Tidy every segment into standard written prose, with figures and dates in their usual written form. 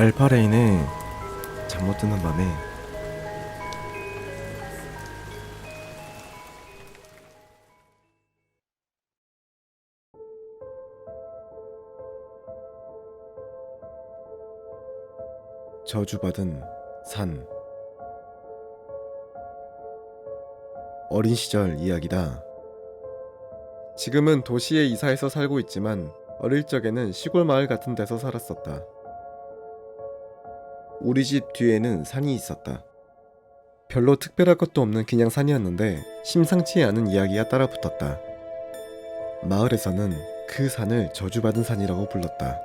알파레인의 잠 못 드는 밤에 저주받은 산. 어린 시절 이야기다. 지금은 도시에 이사해서 살고 있지만 어릴 적에는 시골 마을 같은 데서 살았었다. 우리 집 뒤에는 산이 있었다. 별로 특별할 것도 없는 그냥 산이었는데 심상치 않은 이야기가 따라붙었다. 마을에서는 그 산을 저주받은 산이라고 불렀다.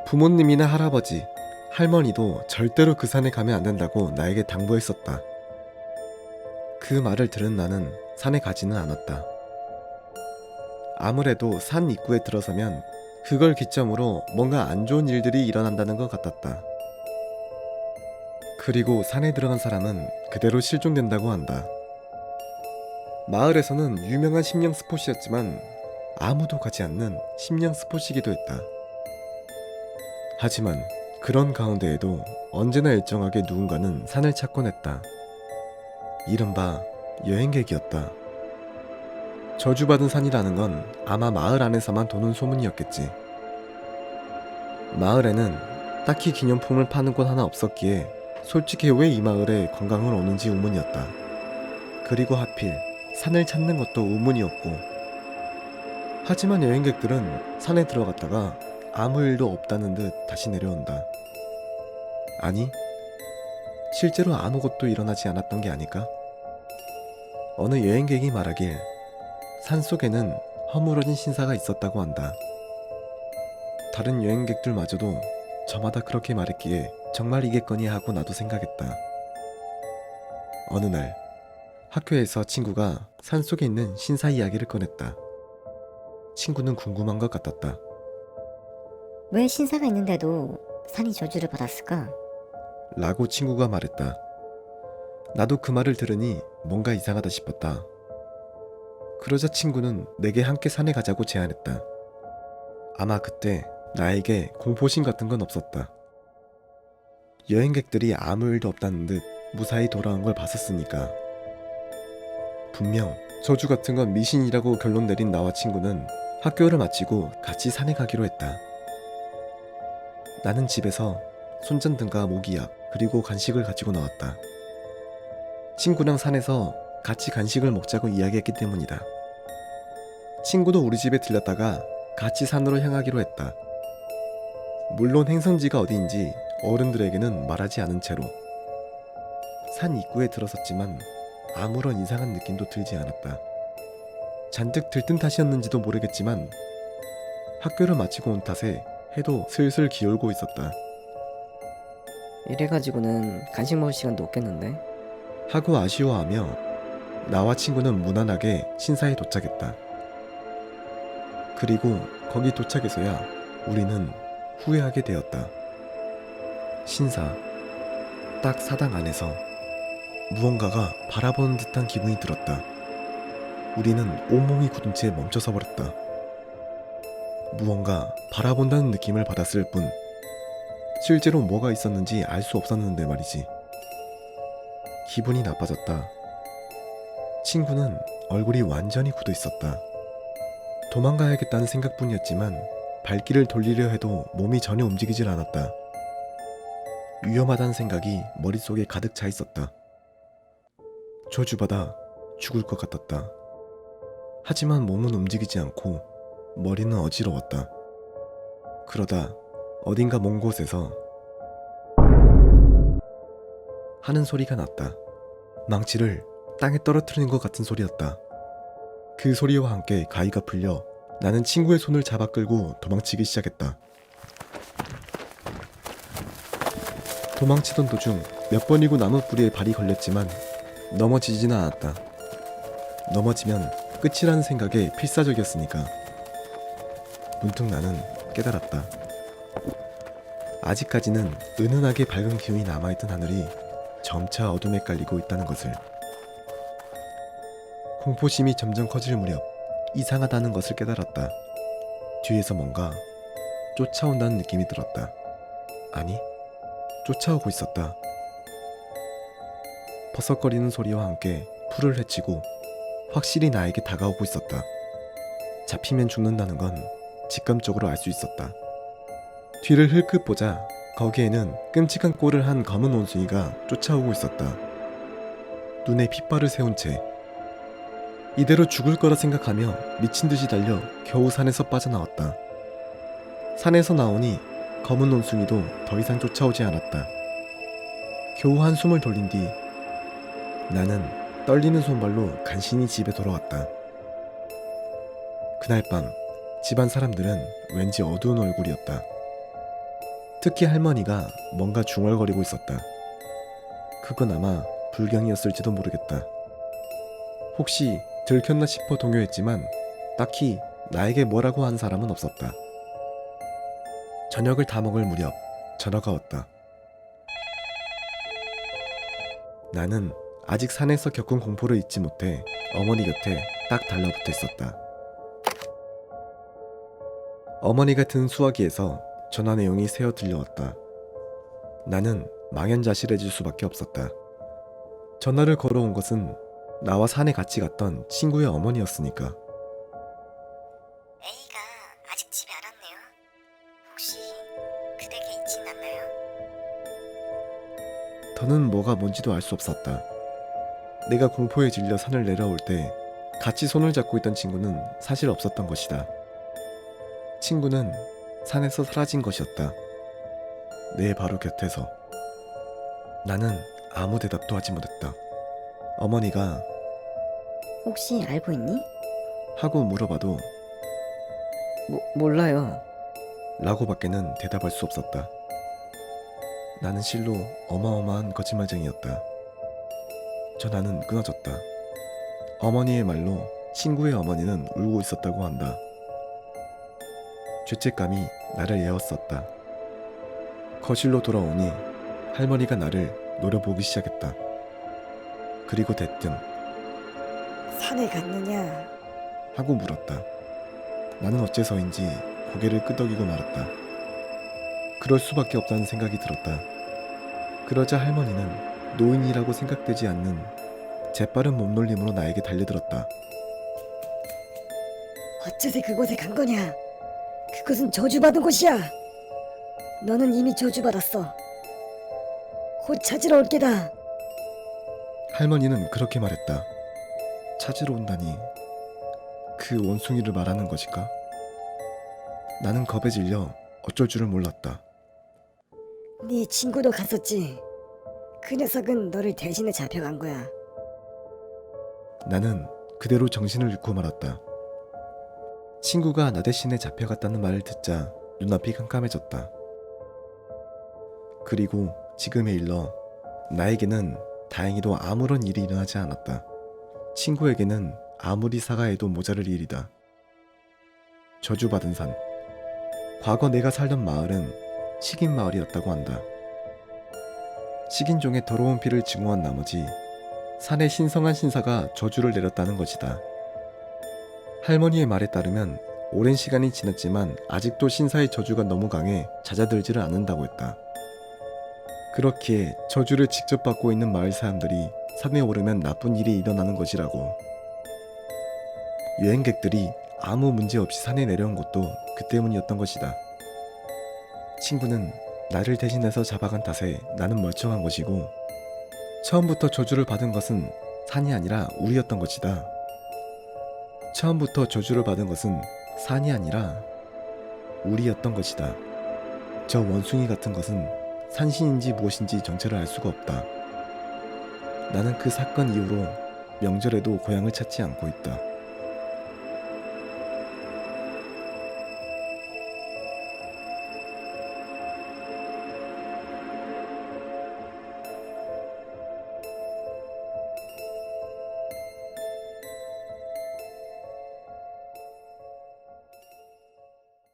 부모님이나 할아버지, 할머니도 절대로 그 산에 가면 안 된다고 나에게 당부했었다. 그 말을 들은 나는 산에 가지는 않았다. 아무래도 산 입구에 들어서면 그걸 기점으로 뭔가 안 좋은 일들이 일어난다는 것 같았다. 그리고 산에 들어간 사람은 그대로 실종된다고 한다. 마을에서는 유명한 심령 스폿이었지만 아무도 가지 않는 심령 스폿이기도 했다. 하지만 그런 가운데에도 언제나 일정하게 누군가는 산을 찾곤 했다. 이른바 여행객이었다. 저주받은 산이라는 건 아마 마을 안에서만 도는 소문이었겠지. 마을에는 딱히 기념품을 파는 곳 하나 없었기에 솔직히 왜 이 마을에 관광을 오는지 의문이었다. 그리고 하필 산을 찾는 것도 의문이었고. 하지만 여행객들은 산에 들어갔다가 아무 일도 없다는 듯 다시 내려온다. 아니, 실제로 아무것도 일어나지 않았던 게 아닐까? 어느 여행객이 말하길 산속에는 허물어진 신사가 있었다고 한다. 다른 여행객들마저도 저마다 그렇게 말했기에 정말이겠거니 하고 나도 생각했다. 어느 날 학교에서 친구가 산속에 있는 신사 이야기를 꺼냈다. 친구는 궁금한 것 같았다. 왜 신사가 있는데도 산이 저주를 받았을까? 라고 친구가 말했다. 나도 그 말을 들으니 뭔가 이상하다 싶었다. 그러자 친구는 내게 함께 산에 가자고 제안했다. 아마 그때 나에게 공포심 같은 건 없었다. 여행객들이 아무 일도 없다는 듯 무사히 돌아온 걸 봤었으니까. 분명 저주 같은 건 미신이라고 결론 내린 나와 친구는 학교를 마치고 같이 산에 가기로 했다. 나는 집에서 손전등과 모기약 그리고 간식을 가지고 나왔다. 친구랑 산에서 같이 간식을 먹자고 이야기했기 때문이다. 친구도 우리 집에 들렸다가 같이 산으로 향하기로 했다. 물론 행선지가 어디인지 어른들에게는 말하지 않은 채로 산 입구에 들어섰지만 아무런 이상한 느낌도 들지 않았다. 잔뜩 들뜬 탓이었는지도 모르겠지만 학교를 마치고 온 탓에 해도 슬슬 기울고 있었다. 이래가지고는 간식 먹을 시간도 없겠는데? 하고 아쉬워하며 나와 친구는 무난하게 신사에 도착했다. 그리고 거기 도착해서야 우리는 후회하게 되었다. 신사, 딱 사당 안에서 무언가가 바라보는 듯한 기분이 들었다. 우리는 온몸이 굳은 채 멈춰서 버렸다. 무언가 바라본다는 느낌을 받았을 뿐 실제로 뭐가 있었는지 알 수 없었는데 말이지. 기분이 나빠졌다. 친구는 얼굴이 완전히 굳어 있었다. 도망가야겠다는 생각뿐이었지만 발길을 돌리려 해도 몸이 전혀 움직이질 않았다. 위험하다는 생각이 머릿속에 가득 차 있었다. 저주받아 죽을 것 같았다. 하지만 몸은 움직이지 않고 머리는 어지러웠다. 그러다 어딘가 먼 곳에서 하는 소리가 났다. 망치를 땅에 떨어뜨리는 것 같은 소리였다. 그 소리와 함께 가위가 풀려 나는 친구의 손을 잡아 끌고 도망치기 시작했다. 도망치던 도중 몇 번이고 나무 뿌리에 발이 걸렸지만 넘어지지는 않았다. 넘어지면 끝이라는 생각에 필사적이었으니까. 문득 나는 깨달았다. 아직까지는 은은하게 밝은 기운이 남아있던 하늘이 점차 어둠에 깔리고 있다는 것을. 공포심이 점점 커질 무렵 이상하다는 것을 깨달았다. 뒤에서 뭔가 쫓아온다는 느낌이 들었다. 아니, 쫓아오고 있었다. 버석거리는 소리와 함께 풀을 헤치고 확실히 나에게 다가오고 있었다. 잡히면 죽는다는 건 직감적으로 알 수 있었다. 뒤를 흘끗 보자 거기에는 끔찍한 꼴을 한 검은 원숭이가 쫓아오고 있었다. 눈에 핏발을 세운 채 이대로 죽을 거라 생각하며 미친 듯이 달려 겨우 산에서 빠져나왔다. 산에서 나오니 검은 원숭이도 더 이상 쫓아오지 않았다. 겨우 한숨을 돌린 뒤 나는 떨리는 손발로 간신히 집에 돌아왔다. 그날 밤 집안 사람들은 왠지 어두운 얼굴이었다. 특히 할머니가 뭔가 중얼거리고 있었다. 그건 아마 불경이었을지도 모르겠다. 혹시 들켰나 싶어 동요했지만 딱히 나에게 뭐라고 한 사람은 없었다. 저녁을 다 먹을 무렵 전화가 왔다. 나는 아직 산에서 겪은 공포를 잊지 못해 어머니 곁에 딱 달라붙어 있었다. 어머니가 든 수화기에서 전화 내용이 새어 들려왔다. 나는 망연자실해질 수밖에 없었다. 전화를 걸어온 것은 나와 산에 같이 갔던 친구의 어머니였으니까. A가 아직 집에 안 왔네요. 혹시 그댁에 있진 않나요? 더는 뭐가 뭔지도 알 수 없었다. 내가 공포에 질려 산을 내려올 때 같이 손을 잡고 있던 친구는 사실 없었던 것이다. 친구는 산에서 사라진 것이었다. 내 바로 곁에서. 나는 아무 대답도 하지 못했다. 어머니가 혹시 알고 있니? 하고 물어봐도 몰라요. 라고밖에는 대답할 수 없었다. 나는 실로 어마어마한 거짓말쟁이였다. 전화는 끊어졌다. 어머니의 말로 친구의 어머니는 울고 있었다고 한다. 죄책감이 나를 에웠었다. 거실로 돌아오니 할머니가 나를 노려보기 시작했다. 그리고 대뜸 산에 갔느냐? 하고 물었다. 나는 어째서인지 고개를 끄덕이고 말았다. 그럴 수밖에 없다는 생각이 들었다. 그러자 할머니는 노인이라고 생각되지 않는 재빠른 몸놀림으로 나에게 달려들었다. 어째서 그곳에 간 거냐? 그곳은 저주받은 곳이야. 너는 이미 저주받았어. 곧 찾으러 올 게다. 할머니는 그렇게 말했다. 찾으러 온다니 그 원숭이를 말하는 것일까? 나는 겁에 질려 어쩔 줄을 몰랐다. 네 친구도 갔었지. 그 녀석은 너를 대신해 잡혀간 거야. 나는 그대로 정신을 잃고 말았다. 친구가 나 대신에 잡혀갔다는 말을 듣자 눈앞이 깜깜해졌다. 그리고 지금에 일러 나에게는 다행히도 아무런 일이 일어나지 않았다. 친구에게는 아무리 사과해도 모자랄 일이다. 저주받은 산. 과거 내가 살던 마을은 식인 마을이었다고 한다. 식인종의 더러운 피를 증오한 나머지 산에 신성한 신사가 저주를 내렸다는 것이다. 할머니의 말에 따르면 오랜 시간이 지났지만 아직도 신사의 저주가 너무 강해 잦아들지를 않는다고 했다. 그렇기에 저주를 직접 받고 있는 마을 사람들이 산에 오르면 나쁜 일이 일어나는 것이라고. 여행객들이 아무 문제 없이 산에 내려온 것도 그 때문이었던 것이다. 친구는 나를 대신해서 잡아간 탓에 나는 멀쩡한 것이고 처음부터 저주를 받은 것은 산이 아니라 우리였던 것이다. 처음부터 저주를 받은 것은 산이 아니라 우리였던 것이다. 저 원숭이 같은 것은 산신인지 무엇인지 정체를 알 수가 없다. 나는 그 사건 이후로 명절에도 고향을 찾지 않고 있다.